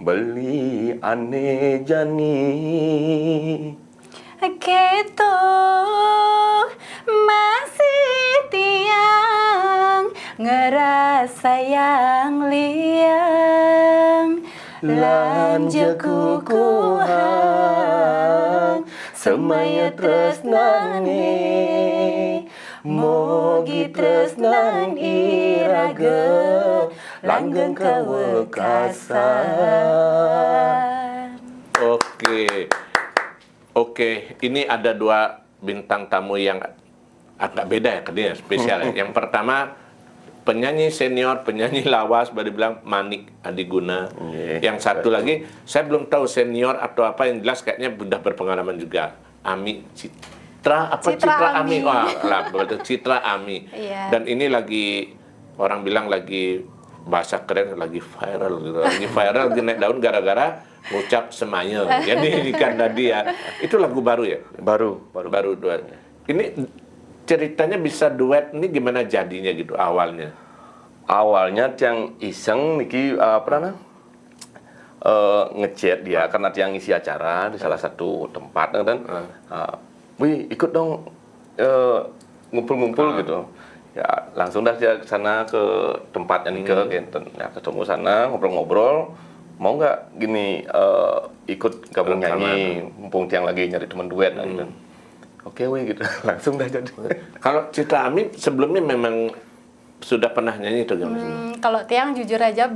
beli ane jani. Gitu masih tiang ngerasa yang liang lanje kukuhang semaya tresnani mogi tresnan iraga langgeng kewekasan. Oke, ini ada dua bintang tamu yang agak beda ya, dia spesial ya. Yang pertama penyanyi senior, penyanyi lawas, baru bilang Manik Adiguna. Yang satu lagi, saya belum tahu senior atau apa, yang jelas kayaknya sudah berpengalaman juga. Ami Citra Ami. Wah, lah, Citra Ami. Iya. Dan ini lagi orang bilang lagi bahasa keren, lagi viral, lagi naik daun gara-gara ngucap semaya. Jadi kan tadi ya, itu lagu baru ya? Baru. Duet. Ini ceritanya bisa duet, ini gimana jadinya gitu awalnya? Awalnya yang iseng niki ngechat dia karena dia ngisi acara di salah satu tempat dan wih ikut dong ngumpul-ngumpul gitu. Ya langsung dah dia ke sana ke tempatnya Nike gitu. Ya ketemu sana ngobrol-ngobrol, mau nggak gini ikut gabung nyanyi, mumpung tiang lagi nyari teman duet gitu. Oke weh gitu, langsung dah jadi. Kalau Citra Ami sebelumnya memang sudah pernah nyanyi itu gimana? Kalau tiang jujur aja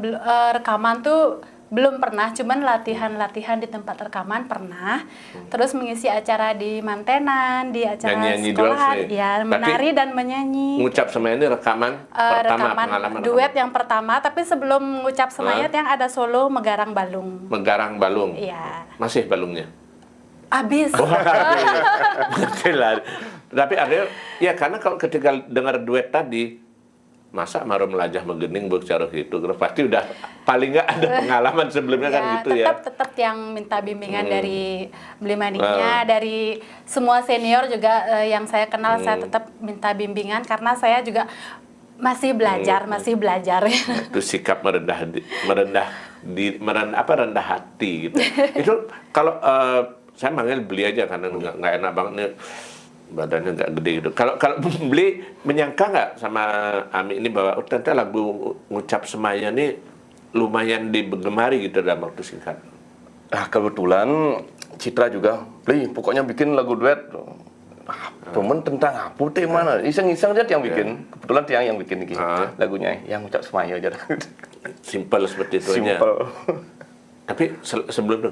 rekaman tuh belum pernah, cuman latihan-latihan di tempat rekaman pernah. Terus mengisi acara di mantenan, di acara Nyanyi-nyanyi sekolahan, doang sih. ya menari dan menyanyi. Ngucap semaya ini rekaman pertama, pengalaman duet rekaman. yang pertama, tapi sebelum ngucap semayat yang ada solo Megarang Balung. Megarang balung. Iya. Masih balungnya? Habis. Tapi ada ya, karena kalau ketika dengar duet tadi, masa Marum Lajah Megening berbicara gitu, pasti udah paling nggak ada pengalaman sebelumnya kan gitu ya. Tetap yang minta bimbingan dari Beli Maniknya, dari semua senior juga yang saya kenal, saya tetap minta bimbingan karena saya juga masih belajar. Itu sikap rendah hati gitu. Itu kalau saya manggil Beli aja karena nggak enak banget nih, badannya nggak gede gitu. Kalau Beli menyangka nggak sama Ami ini bahwa ternyata lagu Ngucap Semaya ini lumayan digemari gitu dalam waktu singkat? Kebetulan Citra juga, Beli pokoknya bikin lagu duet. Temen tentang apa mana? Iseng-iseng dia yang bikin. Kebetulan dia yang bikin lagunya, yang Ngucap Semaya aja. Simple seperti itu aja. Simple. Tapi sebelum itu,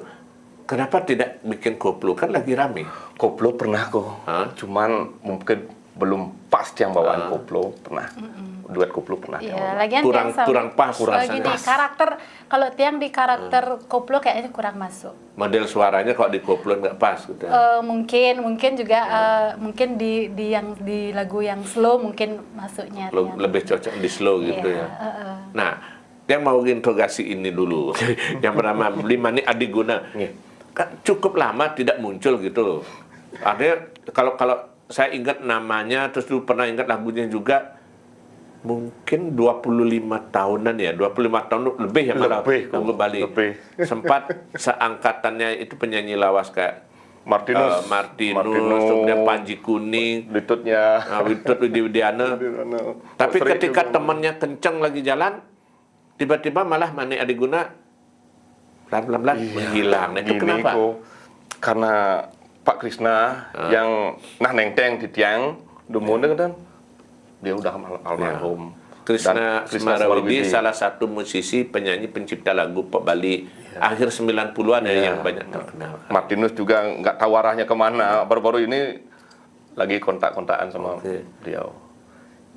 kenapa tidak bikin koplo? Kan lagi rame. Koplo pernah kok. Cuman mungkin belum pas yang bawaan koplo pernah. Duet koplo pernah. Iya, lagian kurang pas. Gini, karakter kalau tiang di karakter koplo kayaknya kurang masuk. Model suaranya kalau di koplo nggak pas gitu. Mungkin juga mungkin di lagu yang slow mungkin masuknya. Lebih cocok di slow gitu ya. Nah, yang mau interogasi ini dulu. Yang bernama Beli Manik Adiguna. Kan cukup lama tidak muncul gitu. Artinya kalau saya ingat namanya, terus dulu pernah ingat lagunya juga, mungkin 25 tahunan ya, 25 tahun lebih ya malah lagu Bali. Sempat seangkatannya itu penyanyi lawas kayak Martinus, kemudian Panji Kuning, Witut Widiana. Tapi ketika temannya kenceng lagi jalan, tiba-tiba malah Manik Adiguna pelan-pelan menghilang. Nah, itu kenapa? Karena Pak Krisna yang nengteng di tiang Dumone kan dia udah almarhum. Krisna Semarawidi salah satu musisi, penyanyi, pencipta lagu pop Bali akhir 90-an yang banyak terkenal. Martinus juga nggak tahu arahnya kemana. Baru-baru ini lagi kontak-kontakan sama beliau.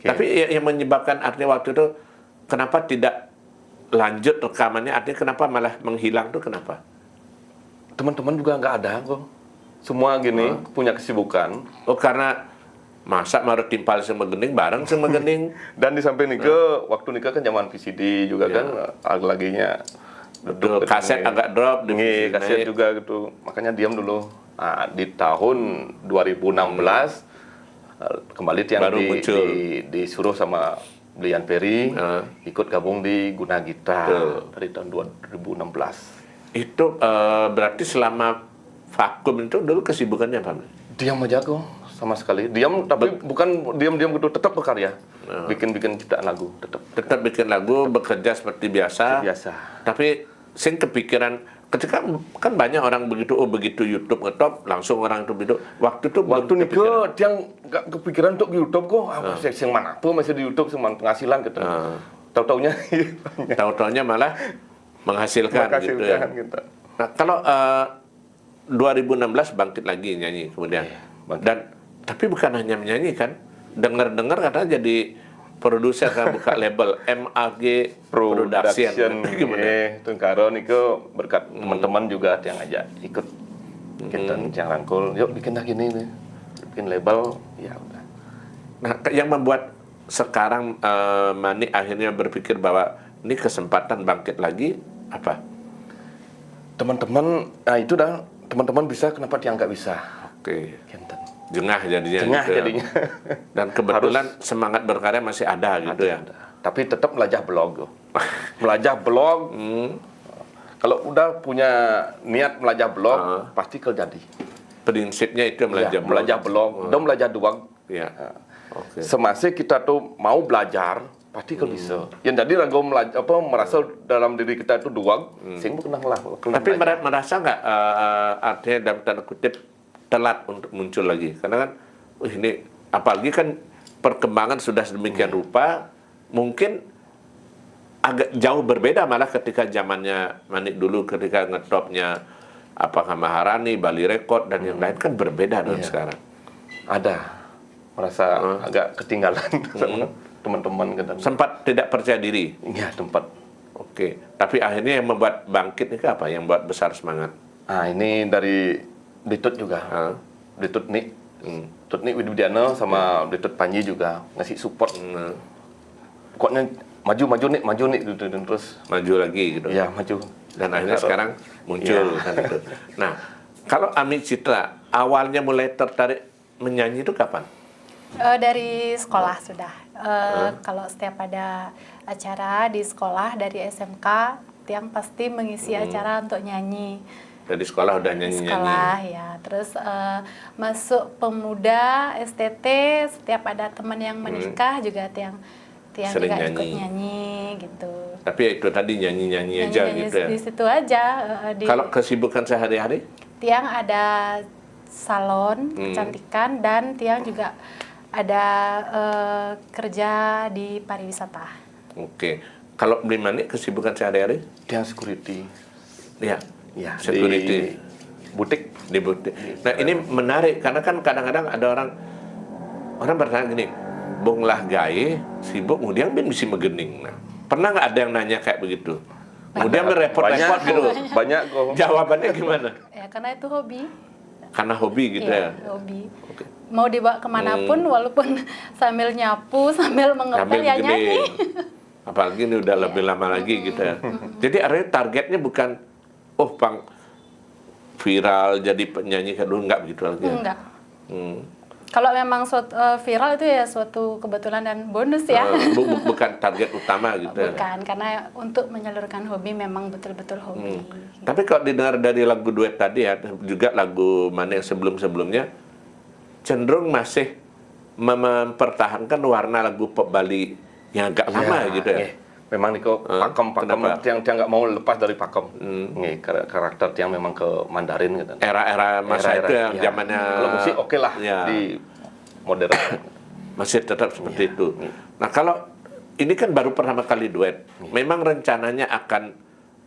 Tapi yang menyebabkan artinya waktu itu kenapa tidak lanjut rekamannya, artinya kenapa malah menghilang tuh kenapa? Teman-teman juga nggak ada kok. Semua gini punya kesibukan. Karena masa maru timpal sama gening bareng sama gening. Dan di samping waktu nikah kan zaman VCD juga kan laginya kaset agak drop, kaset juga gitu. Makanya diam dulu. Nah, di tahun 2016 kembali yang disuruh sama Blian Perry ikut gabung di Guna Gita dari tahun 2016. Itu berarti selama vakum itu dulu kesibukannya apa? Diam aja kok, sama sekali. Diam, tapi bukan diam-diam gitu, tetap berkarya. Bikin-bikin ciptaan lagu, tetap. Tetap bikin lagu, bekerja seperti biasa. Biasa. Tapi sing kepikiran ketika kan banyak orang begitu YouTube ngetop langsung orang itu begitu. Waktu itu belum Waktu nih kepikiran. dia nggak kepikiran untuk di YouTube kok. Yang mana tuh masih di YouTube, cuma penghasilan gitu. Tahu-taunya Tahu-taunya malah menghasilkan gitu ya. gitu. Nah, kalau 2016 bangkit lagi nyanyi kemudian. Bangkit. Dan tapi bukan hanya menyanyi kan. Dengar-dengar katanya jadi produser kan buka label MAG Production. Gimana? Itu karo niku berkat teman-teman juga yang ngajak ikut. Kita yang rangkul, yuk bikin dah gini nih. Bikin label, ya udah. Nah, yang membuat sekarang Mani akhirnya berpikir bahwa ini kesempatan bangkit lagi apa? Teman-teman, nah itu dah teman-teman bisa, kenapa dia nggak bisa? Oke. Kinten. Jengah jadinya. Jengah gitu ya. jadinya. Dan kebetulan semangat berkarya masih ada gitu ya. Tapi tetap belajar blog. Belajar blog. Kalau udah punya niat belajar blog, pasti jadi. Prinsipnya itu belajar blog. Belajar blog, dan belajar doang. Ya. Oke. Semasa kita tuh mau belajar, pasti bisa. Yang jadi ragu merasa dalam diri kita itu doang, sing bukan lah. Tapi merasa nggak artinya dalam tanda kutip telat untuk muncul lagi? Karena kan ini apalagi kan perkembangan sudah sedemikian rupa, mungkin agak jauh berbeda malah ketika zamannya Manik dulu ketika ngetopnya apakah Maharani, Bali Record dan yang lain kan berbeda dengan sekarang. Ada merasa agak ketinggalan sama teman-teman gitu. Sempat tidak percaya diri. Iya, tempat. Oke, tapi akhirnya yang membuat bangkit itu apa? Yang membuat besar semangat? Ah, ini dari Ditut juga. Ditut Nik. Ditut Nik Widiano sama Ditut Panji juga ngasih support. Pokoknya maju nih gitu, dan terus Maju lagi gitu. ya maju. Dan akhirnya sekarang muncul kan itu. Nah, kalau Ami Citra awalnya mulai tertarik menyanyi itu kapan? Dari sekolah sudah. Kalau setiap ada acara di sekolah dari SMK, Tiang pasti mengisi acara untuk nyanyi. Dari sekolah udah Di nyanyi-nyanyi. sekolah ya. Terus masuk pemuda STT, setiap ada teman yang menikah juga Tiang Sering juga ikut nyanyi. nyanyi gitu. Tapi ya itu tadi nyanyi-nyanyi aja gitu ya. Di situ aja. Kalau kesibukan sehari-hari? Tiang ada salon kecantikan dan Tiang juga ada kerja di pariwisata. Oke. Kalau beli manik kesibukan sehari-hari? Dia security. Ya. Ya, Security. di butik. Di butik. Nah ini menarik karena kan kadang-kadang ada orang bertanya gini, bong lah gaye sibuk kemudian bin mesti megening. Nah, pernah nggak ada yang nanya kayak begitu? Kemudian berepot-repot gitu. Banyak kok. Jawabannya gimana? Ya karena itu hobi. Karena hobi gitu ya. Hobi. Oke. Mau dibawa kemanapun, walaupun sambil nyapu, sambil mengepel Sambil ya begini. nyanyi. Apalagi ini udah lebih lama lagi gitu ya. Jadi artinya targetnya bukan pang viral jadi penyanyi kayak dulu, enggak begitu lagi ya? Enggak. Kalau memang viral itu ya suatu kebetulan dan bonus ya. Bukan target utama gitu ya. Bukan, karena untuk menyalurkan hobi memang betul-betul hobi. Tapi kalau didengar dari lagu duet tadi ya, juga lagu mana yang sebelum-sebelumnya, cenderung masih mempertahankan warna lagu pop Bali yang agak lama gitu ya. Memang Niko pakem kenapa? Tiang nggak mau lepas dari pakem. Karakter Tiang memang ke Mandarin gitu. Era-era masa itu yang ya. zamannya Kalau musik oke lah ya. di modern. Masih tetap seperti itu. Nah kalau ini kan baru pertama kali duet, memang rencananya akan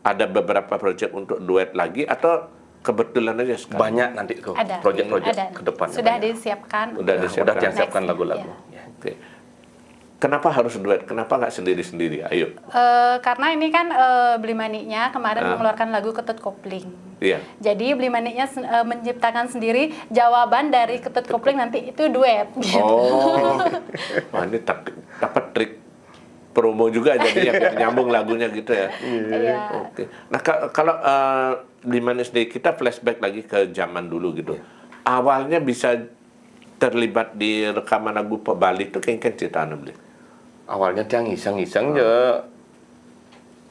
ada beberapa proyek untuk duet lagi atau kebetulan aja sekarang? Banyak nanti ke Ada. proyek-proyek Ada. ke depan. Sudah disiapkan. Udah Udah disiapkan. siapkan Next. lagu-lagu. Ya. Ya. Oke. Kenapa harus duet? Kenapa nggak sendiri-sendiri? Ayo. Karena ini kan Beli Maniknya kemarin mengeluarkan lagu Ketut Kopling. Iya. Jadi Beli Maniknya menciptakan sendiri jawaban dari Ketut Kopling nanti itu duet. Gitu. Oh, wah ini dapat trik promo juga jadi yang nyambung lagunya gitu ya. Iya. Oke. Nah kalau Beli Manik sendiri kita flashback lagi ke zaman dulu gitu. Awalnya bisa terlibat di rekaman lagu pop Bali itu kayak cerita Beli. Awalnya Tiang iseng-iseng ya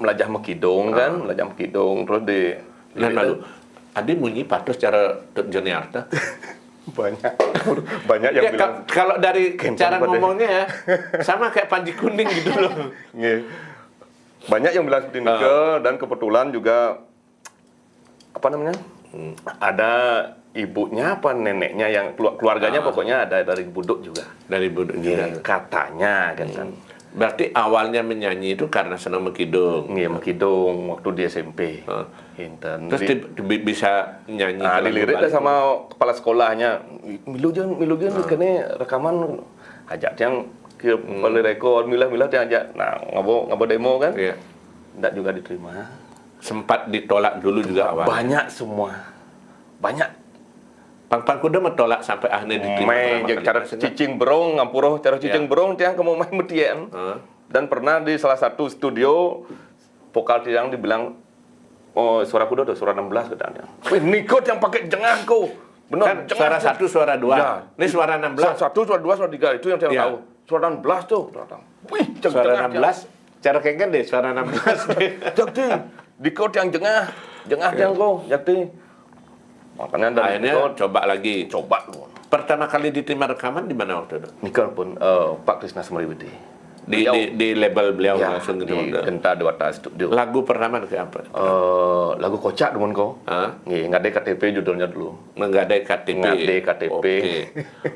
melajah mekidong kan, melajah mekidong terus di Nan malu. Adi munyi patuh cara Johnny Arta. banyak yang Ya, bilang kalau dari Kentang cara pada- ngomongnya ya sama kayak Panji Kuning gitu loh. Nggih. Banyak yang bilang seperti Nike dan kebetulan juga apa namanya? Ada ibunya apa neneknya yang keluarganya pokoknya ada dari Buduk juga. Dari Buduk juga. Katanya kan. Berarti awalnya menyanyi itu karena senang mengkidung. Nggih, mengkidung waktu di SMP. Hinten. Terus bisa nyanyi. Nah, lagu dilirik Bali. sama kepala sekolahnya. Milujan kene rekaman ajak yang ke kepala rekod milah-milah dia ajak. Nah, ngabo demo kan? Iya. Enggak juga diterima. Sempat ditolak dulu juga awal. Banyak semua. Banyak. Pang kuda mentolak sampai akhirnya diterima. Main pertama kali. cara cicing berong ngampuroh cara cicing berong tiang kamu main metien. Dan pernah di salah satu studio vokal tiang dibilang oh suara kuda tuh suara 16 katanya. Wih nikot yang pakai jengah kau. Benar Kan suara 1, suara 2. Ya. Ini suara 16. Satu, suara 2, suara 3 itu yang tiang Ya. tahu. Suara 16 tuh. Wih, Suara 16. Cara kengken deh suara 16. Jakti, dikot yang jengah tiang kau, jakti. Makanya dari Akhirnya nikot coba lagi. coba lu. Pertama kali diterima rekaman di mana waktu itu? Nikot pun Pak Krisna Semriwidi. Di label beliau Ya, langsung gitu. di Genta Dewata Studio. Lagu pertama ke apa? Lagu kocak demun kau. Hah? Nggih, ngade KTP judulnya dulu. Menggadai KTP. Nggadai KTP. Oke.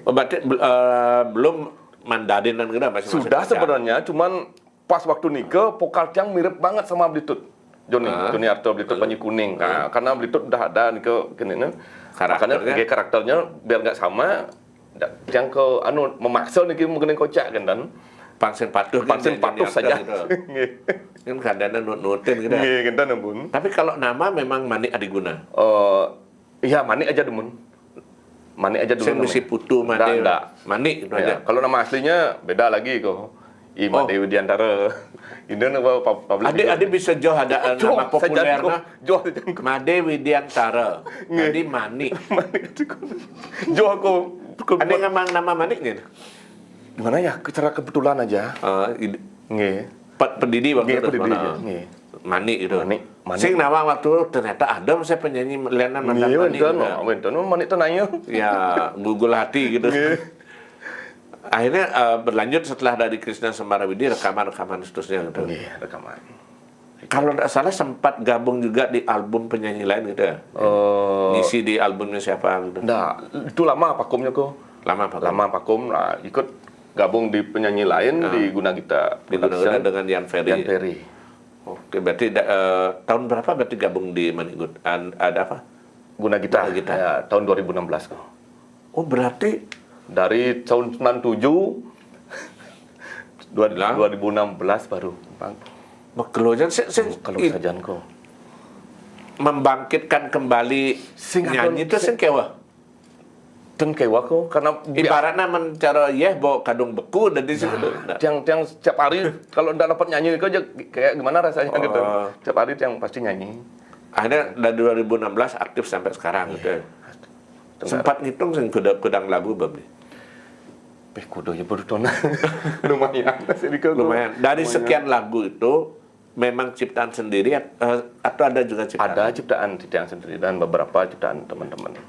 Oh, berarti belum Mandarin dan gitu masih Sudah sebenarnya, cuman pas waktu nikah vokal tiang mirip banget sama Blitut. Joni Arto Blitut Panji Kuning. Nah, karena Blitut udah ada nikah gini nih. Karakternya? Makanya karakternya biar nggak sama tiang ke memaksa nih mungkin kocak kan dan Pangsen patuh saja. gitu. Kan kadang nutin gitu. Nggih, kita nembun. Tapi kalau nama memang Manik Adiguna. Iya, Manik aja demun. Manik aja dulu. Saya mesti putu Manik. Enggak. Manik itu Ya, aja. kalau nama aslinya beda lagi kok. Ima Dewi Diantara. Ini nama publik. Adik bisa jauh ada nama populernya. Joh Made Widiantara. Jadi Manik. Joh aku. Ada yang ngamang nama Manik gitu? Gimana ya? Secara kebetulan aja. Nggih. Pendidi waktu Nggih, itu. pendidi. Mana? Nggih. Manik itu. Manik. Sing nama waktu itu ternyata ada saya penyanyi Lena Mandan Nggih, Manik. wenten Manik tenanya. Ya, gugul hati gitu. Akhirnya berlanjut setelah dari Krisna Semarawidi rekaman-rekaman seterusnya gitu. Nggih, rekaman. Kalau tidak salah sempat gabung juga di album penyanyi lain gitu ya. Ngisi di albumnya siapa gitu. Enggak, itu lama vakumnya kok. Lama Pak. Lama vakum, nah ikut gabung di penyanyi lain di Guna Gita Digunakan dengan Yan Ferry. Yan Ferry. Oke, berarti tahun berapa berarti gabung di Manikgut? Ada apa? Guna Gita, Guna Gita. ya, tahun 2016 kok. Oh, berarti Dari tahun 97 2016 baru Bang. Kelojan Kalau sajan kok. membangkitkan kembali Sing nyanyi itu sing kewa. Dan kewa kok karena Ibaratnya mencara bawa kadung beku dan di situ. tiang setiap hari kalau udah dapat nyanyi itu aja kayak gimana rasanya gitu. Setiap hari tiang pasti nyanyi. Akhirnya dari 2016 aktif sampai sekarang gitu. Sempat ngitung sing kudang lagu babli. Kudu ya baru tona. Lumayan. Lumayan. Dari sekian lagu itu memang ciptaan sendiri atau ada juga ciptaan? Ada ciptaan tiang sendiri dan beberapa ciptaan teman-teman.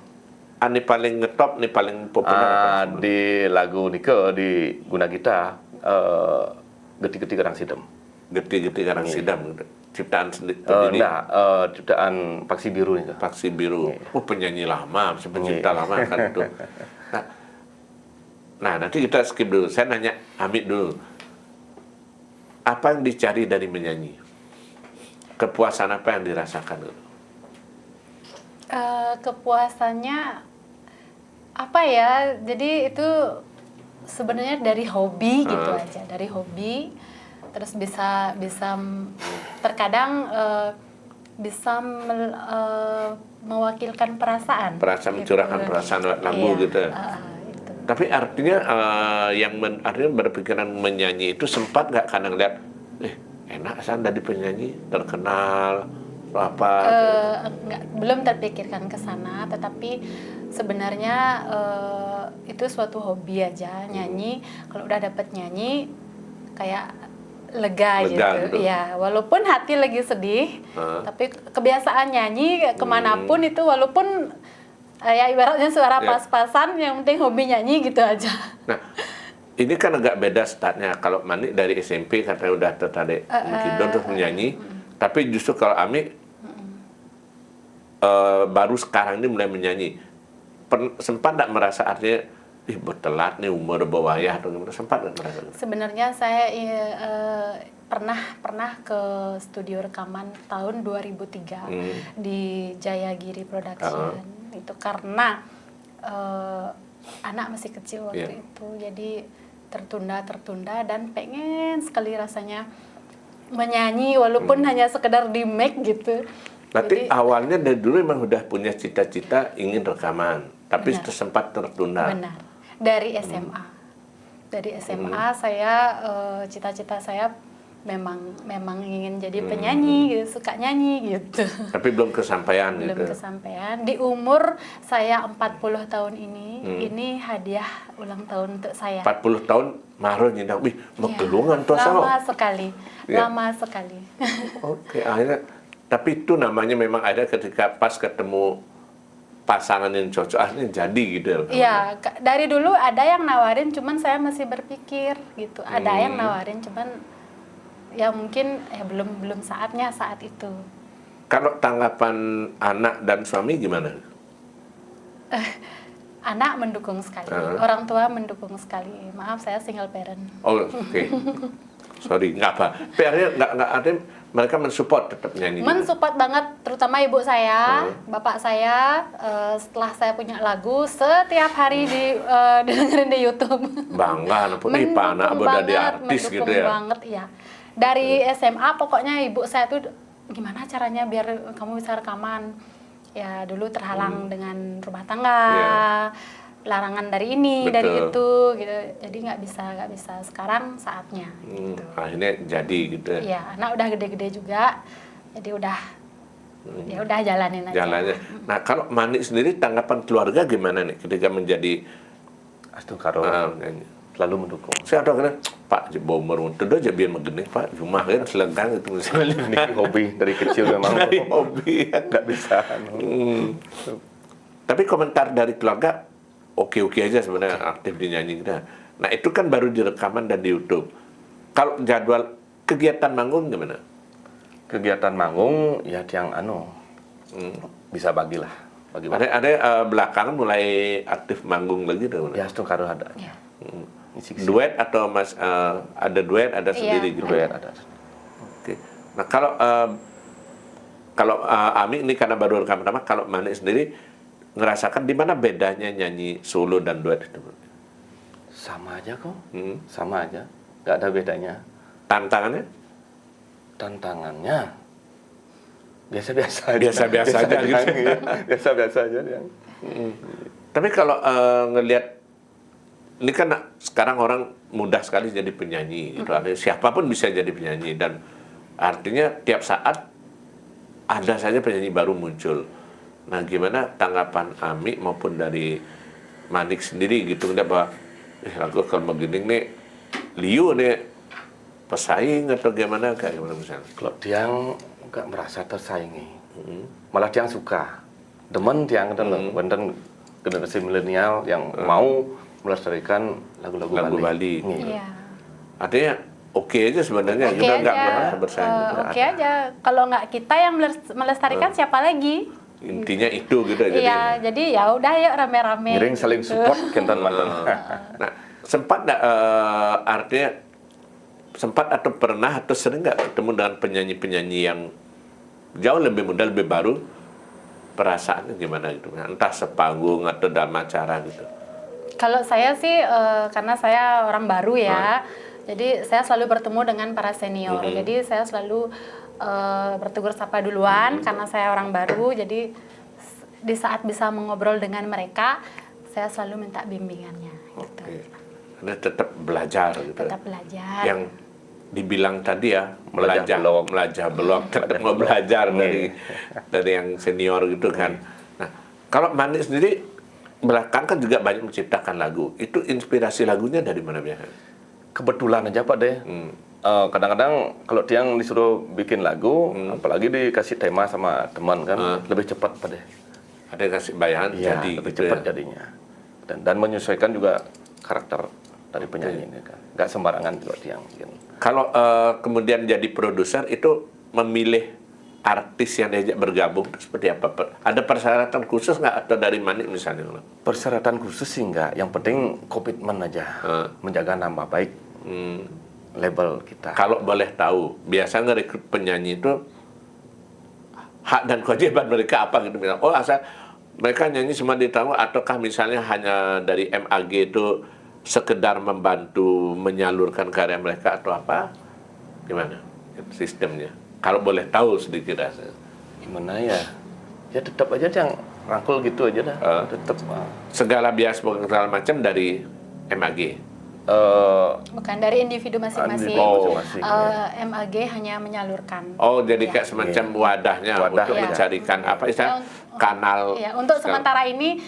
Ini paling ngetop, nih paling populer. Di lagu Nike di Guna Gita Geti-geti Garang Sidem. Geti-geti Garang Sidam gitu. Ciptaan sendiri. Ciptaan Paksi Biru itu. Paksi Biru. Penyanyi lama, pencipta lama kan itu. Nah, nanti kita skip dulu. Saya nanya Amit dulu. Apa yang dicari dari menyanyi? Kepuasan apa yang dirasakan dulu? Kepuasannya apa ya? Jadi itu sebenarnya dari hobi gitu aja, dari hobi. Terus bisa terkadang bisa mewakilkan perasaan. Perasaan mencurahkan perasaan lewat lagu gitu. Itu. Tapi artinya artinya berpikiran menyanyi itu sempat nggak kadang lihat, enak san dari penyanyi terkenal apa? Belum terpikirkan ke sana, tetapi sebenarnya itu suatu hobi aja nyanyi. Kalau udah dapet nyanyi, kayak lega gitu. Ya, walaupun hati lagi sedih, tapi kebiasaan nyanyi kemanapun itu walaupun ya ibaratnya suara pas-pasan, yang penting hobi nyanyi gitu aja. Nah, ini kan agak beda startnya. Kalau Mani dari SMP katanya udah tertarik mengkidon terus menyanyi, tapi justru kalau Ami baru sekarang ini mulai menyanyi. Sempat nggak merasa artinya bertelat nih umur bawahnya atau gimana? Sempat nggak merasa? Sebenarnya saya pernah ke studio rekaman tahun 2003 di Jayagiri Production. Itu karena anak masih kecil waktu itu, jadi tertunda dan pengen sekali rasanya menyanyi walaupun hanya sekedar di mic gitu. Berarti awalnya dari dulu memang udah punya cita-cita ingin rekaman, tapi sempat tertunda. Benar. Dari SMA. Dari SMA saya cita-cita saya memang ingin jadi penyanyi gitu, suka nyanyi gitu. Tapi belum kesampaian gitu. Belum kesampaian. Di umur saya 40 tahun ini hadiah ulang tahun untuk saya. 40 tahun maru nyindak, megelungan tuh sama. Lama sekali. Lama sekali. Oke, akhirnya tapi itu namanya memang ada ketika pas ketemu pasangan yang cocok akhirnya jadi gitu. Iya, dari dulu ada yang nawarin, cuman saya masih berpikir gitu. Ada yang nawarin, cuman ya mungkin belum saatnya saat itu. Kalau tanggapan anak dan suami gimana? Anak mendukung sekali, orang tua mendukung sekali. Maaf, saya single parent. Oh, oke. Sorry, nggak apa. PR-nya nggak ada, mereka mensupport tetap nyanyi. Mensupport banget, terutama ibu saya, bapak saya. Setelah saya punya lagu, setiap hari didengerin di YouTube. Bangga, pun anak udah jadi artis gitu ya. Banget, ya. Dari SMA pokoknya ibu saya tuh gimana caranya biar kamu bisa rekaman. Ya dulu terhalang dengan rumah tangga. Larangan dari ini, dari itu, gitu. Jadi nggak bisa. Sekarang saatnya. Gitu. Akhirnya jadi gitu. Iya, anak udah gede-gede juga, jadi ya udah jalanin aja. Jalannya. Nah, kalau Mani sendiri tanggapan keluarga gimana nih ketika menjadi Astu karo selalu mendukung. Saya ada kena Pak bomber itu aja biar megeni Pak, cuma kan selengkang itu misalnya. Ini hobi dari kecil memang. Dari hobi nggak bisa. Tapi komentar dari keluarga oke aja sebenarnya aktif di nyanyi kita. Nah itu kan baru direkaman dan di YouTube. Kalau jadwal kegiatan manggung gimana? Kegiatan manggung ya yang bisa bagilah. Ada belakangan mulai aktif manggung lagi tuh. Ya itu karo ada. Ya. Duet atau ada duet ada sendiri gitu. Duet ada. Oke. Nah kalau Ami ini karena baru rekaman pertama, kalau Mani sendiri ngerasakan di mana bedanya nyanyi solo dan duet itu? Sama aja kok. Sama aja. Nggak ada bedanya. Tantangannya? Tantangannya biasa-biasa aja. Biasa-biasa aja gitu. Biasa-biasa aja. Tapi kalau ngelihat ini kan sekarang orang mudah sekali jadi penyanyi gitu. Artinya siapapun bisa jadi penyanyi dan artinya tiap saat ada saja penyanyi baru muncul. Nah, gimana tanggapan Ami maupun dari Manik sendiri gitu bahwa lagu kalau begini nih Liu nih pesaing atau gimana misalnya? Kalau dia nggak merasa tersaingi, malah dia suka, demen dia benten generasi milenial yang mau melestarikan lagu-lagu Bali. Iya. Artinya oke aja sebenarnya, kita nggak merasa bersaing. Oke aja, kalau nggak kita yang melestarikan siapa lagi? Intinya itu gitu. Iya, jadi ya udah yuk rame-rame. Giring saling support kentan mantan. Nah, sempat nggak artinya sempat atau pernah atau sering nggak ketemu dengan penyanyi-penyanyi yang jauh lebih muda, lebih baru, perasaannya gimana gitu? Entah sepanggung atau dalam acara gitu. Kalau saya sih karena saya orang baru ya, jadi saya selalu bertemu dengan para senior. Jadi saya selalu bertegur sapa duluan karena saya orang baru. Jadi di saat bisa mengobrol dengan mereka, saya selalu minta bimbingannya. Gitu. Anda tetap belajar gitu. Tetap belajar. Yang dibilang tadi ya belajar belum tetap mau belajar dari yang senior gitu kan. Nah, kalau Mani sendiri belakang kan juga banyak menciptakan lagu. Itu inspirasi lagunya dari mana biasanya? Kebetulan aja Pak deh. kadang-kadang kalau Tiang disuruh bikin lagu, apalagi dikasih tema sama teman kan, lebih cepat pada. Ada kasih bayangan Iya, jadi lebih gitu cepat ya. jadinya. Dan menyesuaikan juga karakter dari penyanyi ini kan. Nggak sembarangan juga Tiang bikin. Kalau kemudian jadi produser itu memilih artis yang diajak bergabung itu seperti apa? Ada persyaratan khusus nggak atau dari Manik misalnya? Persyaratan khusus sih nggak. Yang penting komitmen aja, menjaga nama baik label kita. Kalau boleh tahu, biasa ngerekrut penyanyi itu hak dan kewajiban mereka apa gitu bilang. Oh, asal mereka nyanyi semua ditanggung ataukah misalnya hanya dari MAG itu sekedar membantu menyalurkan karya mereka atau apa? Gimana sistemnya? Kalau boleh tahu sedikit aja. Gimana ya? Ya tetap aja yang rangkul gitu aja dah. Tetap. Segala biaya segala macam dari MAG. Bukan dari individu masing-masing. MAG hanya menyalurkan. Oh, jadi kayak semacam wadahnya untuk mencarikan apa istilah kanal. Ya, untuk sementara ini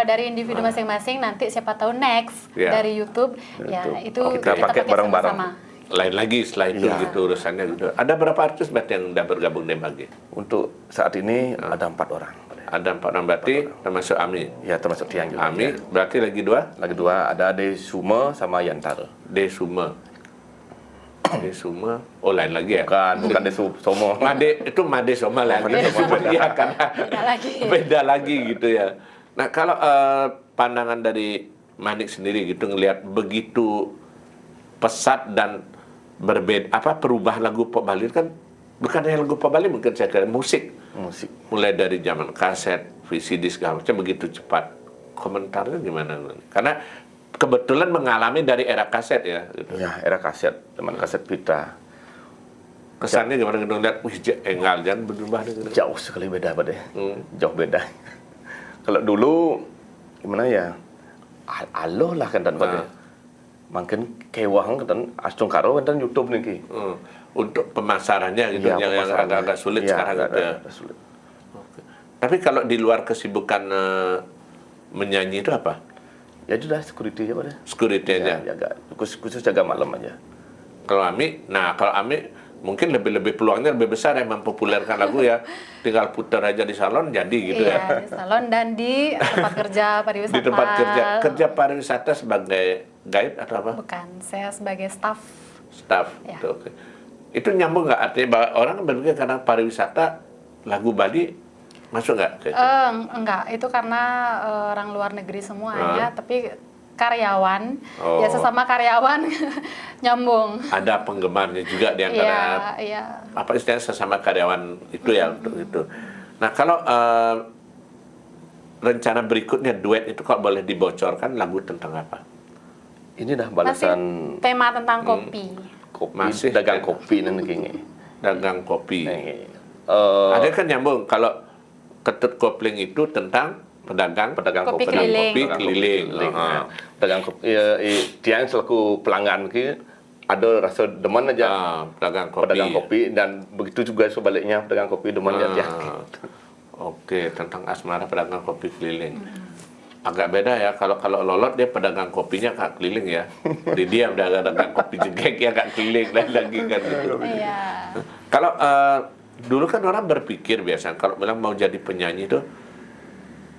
dari individu masing-masing, nanti siapa tahu next dari YouTube, ya itu kita pakai bareng-bareng. sama-sama. Lain lagi setelah itu gitu urusannya gitu. Ada berapa artis berarti yang udah bergabung di MAG? Untuk saat ini ada 4 orang. Ada 4 orang berarti termasuk Ami. Ya termasuk Tiang juga. Ami berarti lagi 2? Lagi 2 ada Desuma sama Yantara. Desuma. Desuma. Oh lain lagi ya? Bukan Desumo. Made itu Made Soma lagi. Iya kan. Beda lagi gitu ya. Nah kalau pandangan dari Manik sendiri gitu ngelihat begitu pesat dan berbeda perubahan lagu pop Bali kan bukan hanya lagu pop Bali, mungkin saya kira musik mulai dari zaman kaset, VCD segala macam begitu cepat. Komentarnya gimana? Karena kebetulan mengalami dari era kaset ya. Gitu. Ya era kaset, zaman kaset pita. Kesannya gimana kita lihat, wih engal jangan berubah gitu. Jauh sekali beda pada. Jauh beda. Kalau dulu gimana ya? Aloh lah kan dan pada. Makin kewang kan astung karo kan YouTube nih. Untuk pemasarannya gitu yang agak sulit sekarang gitu ya. Sulit. Tapi kalau di luar kesibukan menyanyi itu apa? Ya sudah security aja pada. Security aja. Jaga khusus jaga malam aja. Kalau Ami mungkin lebih peluangnya lebih besar ya mempopulerkan lagu ya. Tinggal putar aja di salon jadi gitu ya. Iya, di salon dan di tempat kerja pariwisata. Di tempat kerja pariwisata sebagai guide atau apa? Bukan, saya sebagai staff. Staff. Ya. Oke. Itu nyambung nggak artinya bahwa orang berpikir karena pariwisata lagu Bali masuk nggak? Enggak, itu karena orang luar negeri semuanya, tapi karyawan, ya sesama karyawan nyambung. Ada penggemarnya juga di antara apa istilahnya sesama karyawan itu ya untuk itu. Nah kalau rencana berikutnya duet itu kalau boleh dibocorkan lagu tentang apa? Ini dah balasan masih tema tentang kopi. Masih dagang kopi nanti. Dagang kopi. Ada kan nyambung kalau Ketut Kopling itu tentang pedagang kopi keliling. Dagang kopi. Dia selaku pelanggan ada rasa demen aja pedagang kopi dan begitu juga sebaliknya pedagang kopi demen aja. Oke, tentang asmara pedagang kopi keliling. Agak beda ya kalau Lolot dia pedagang kopinya kak keliling ya. Dia udah dagang kopi jengkek ya kak keliling lagi kan gitu. Iya. Kalau dulu kan orang berpikir biasa kalau bilang mau jadi penyanyi itu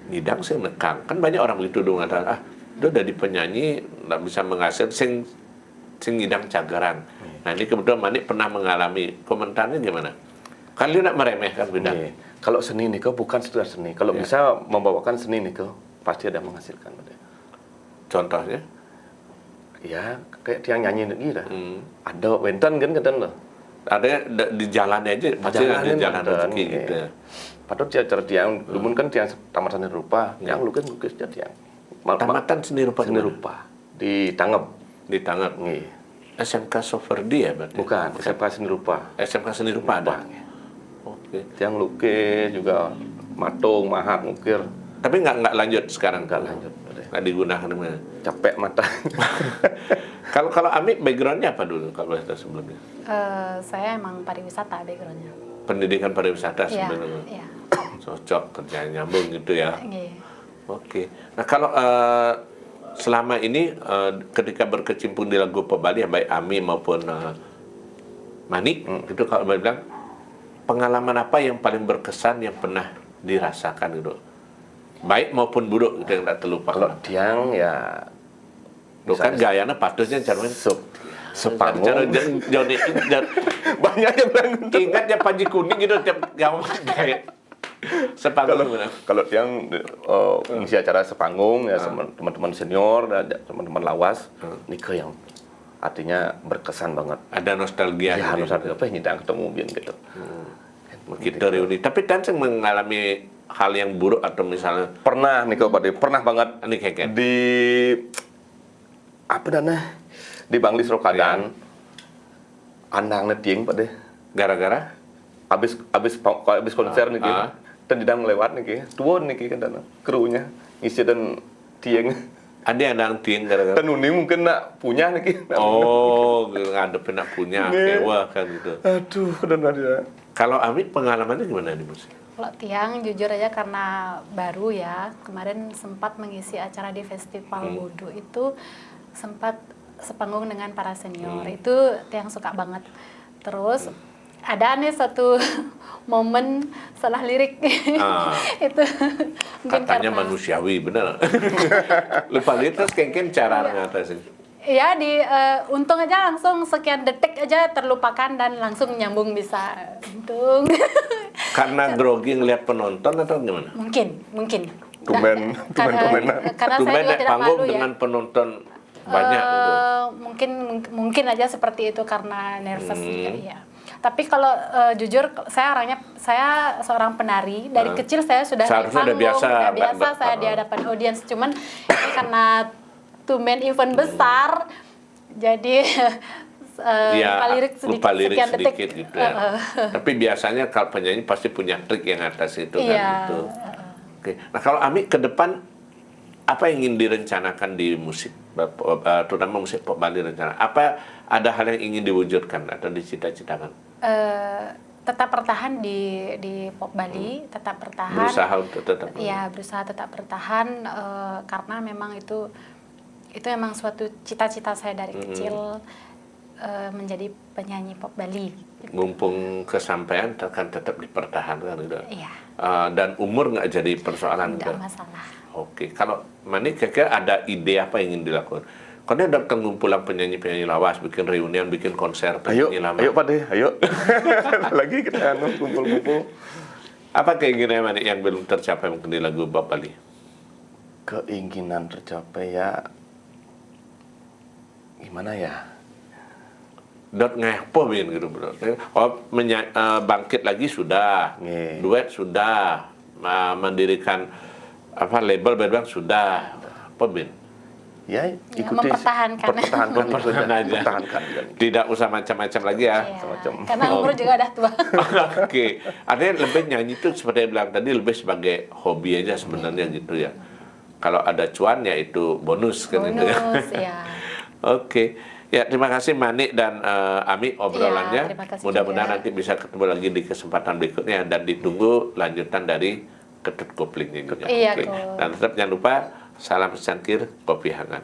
ngidang sih nekang. Kan banyak orang begitu dong ada udah jadi penyanyi nggak bisa menghasilkan sing ngidang cagaran. Nah ini kebetulan Manik pernah mengalami, komentarnya gimana? Kalian nak meremehkan beda. Kalau seni nih bukan sekedar seni. Kalau bisa membawakan seni nih pasti ada menghasilkan. Contohnya? Ya kayak tiang nyanyi gitu. Ada wenten kan loh. Ada di jalannya aja, pasti ada jalan rezeki gitu ya. Padahal cara tiang, dulu kan tiang tamat seni rupa, yang lukis aja tiang. Tamatan seni rupa. Seni rupa di Tanggap. Di Tanggap. SMK Soferdi ya berarti? Bukan, SMK seni rupa. SMK seni rupa ada. Oke. Tiang lukis juga matung, mahat, ngukir. Tapi nggak lanjut sekarang? Nggak lanjut. Nggak digunakan mana? Capek mata. Kalau Ami backgroundnya apa dulu kalau sebelumnya? Saya emang pariwisata backgroundnya. Pendidikan pariwisata sebenarnya. Iya. Cocok kerjanya nyambung gitu ya. Iya. Oke. Nah kalau selama ini ketika berkecimpung di lagu pop Bali baik Ami maupun Manik, gitu kalau bilang pengalaman apa yang paling berkesan yang pernah dirasakan gitu, baik maupun buruk gitu yang tak terlupakan. Kalau Tiang ya, Tuh kan gayanya patutnya caranya sepanggung. Banyak yang bilang ingat ya Panji Kuning gitu tiap gaya sepanggung gimana? Kalau Tiang ngisi acara sepanggung ya sama teman-teman senior dan teman-teman lawas, nikah yang artinya berkesan banget. Ada nostalgia. Ya, nostalgia apa ini Tiang ketemu Bian gitu. Kita reuni. Tapi Tan sing mengalami hal yang buruk atau misalnya Pernah nikah pernah banget ini kayak di apa namanya di Bangli Serokadan, andang netiing Pak deh. gara-gara Abis konser nih, dan didang lewat nih, tuan nih kan dana krunya ngisi dan tieng. ada yang nang tieng gara-gara. Dan uning mungkin nak punya nih. Oh, ngadepin nak punya kewa kan gitu. Aduh, dan ada. Kalau Amit pengalamannya gimana di musik? Kalau Tiang jujur aja karena baru ya, kemarin sempat mengisi acara di Festival Wudu itu sempat sepanggung dengan para senior. Itu Tiang suka banget. Terus ada nih satu momen salah lirik. Itu mungkin Katanya karena manusiawi, bener. Lupa lirik terus kengken cara ngatasin. ya untung aja langsung sekian detik aja terlupakan dan langsung nyambung bisa. Untung. Karena grogi ngeliat penonton atau gimana? Mungkin. Tumen komenan. Karena saya Tumen juga naik tidak panggung malu ya. dengan penonton banyak gitu. Mungkin aja seperti itu karena nervous juga ya. Tapi kalau jujur saya seorang penari dari kecil saya sudah Seharusnya di udah panggung, biasa, udah saya di hadapan audiens, cuman ini karena two-man event besar jadi lupa lirik sekian detik. sedikit gitu ya. Tapi biasanya kalau penyanyi pasti punya trik yang atas itu kan gitu. Oke. Nah kalau Ami ke depan apa yang ingin direncanakan di musik, terutama musik pop Bali rencana? Apa ada hal yang ingin diwujudkan atau dicita-citakan? Tetap bertahan di pop Bali, tetap bertahan. Berusaha untuk tetap. Iya, berusaha tetap bertahan karena memang itu memang suatu cita-cita saya dari kecil menjadi penyanyi pop Bali. Mumpung kesampaian akan tetap dipertahankan gitu. Iya. Dan umur nggak jadi persoalan. Tidak masalah. Oke, kalau Manik kira-kira ada ide apa yang ingin dilakukan? Karena ada kumpulan penyanyi-penyanyi lawas, bikin reunian, bikin konser penyanyi lama. Ayo Pak deh, ayo. Lagi kita kumpul-kumpul. Apa keinginan Manik yang belum tercapai mungkin di lagu Bob Bali? Keinginan tercapai ya gimana ya? Dot ngepo bin gitu bro. Bangkit lagi sudah, duet sudah, mendirikan label band sudah, apa bin? Ya, ikuti mempertahankan aja. Tidak usah macam-macam lagi ya. Karena umur juga udah tua. Oke, artinya lebih nyanyi itu seperti yang bilang tadi lebih sebagai hobi aja sebenarnya gitu ya. Kalau ada cuan ya itu bonus kan itu ya. Ya. Oke. Ya, terima kasih Manik dan Ami obrolannya. Mudah-mudahan nanti bisa ketemu lagi di kesempatan berikutnya dan ditunggu lanjutan dari Ketut Koplingnya juga. Iya, Dan tetap jangan lupa salam secangkir kopi hangat.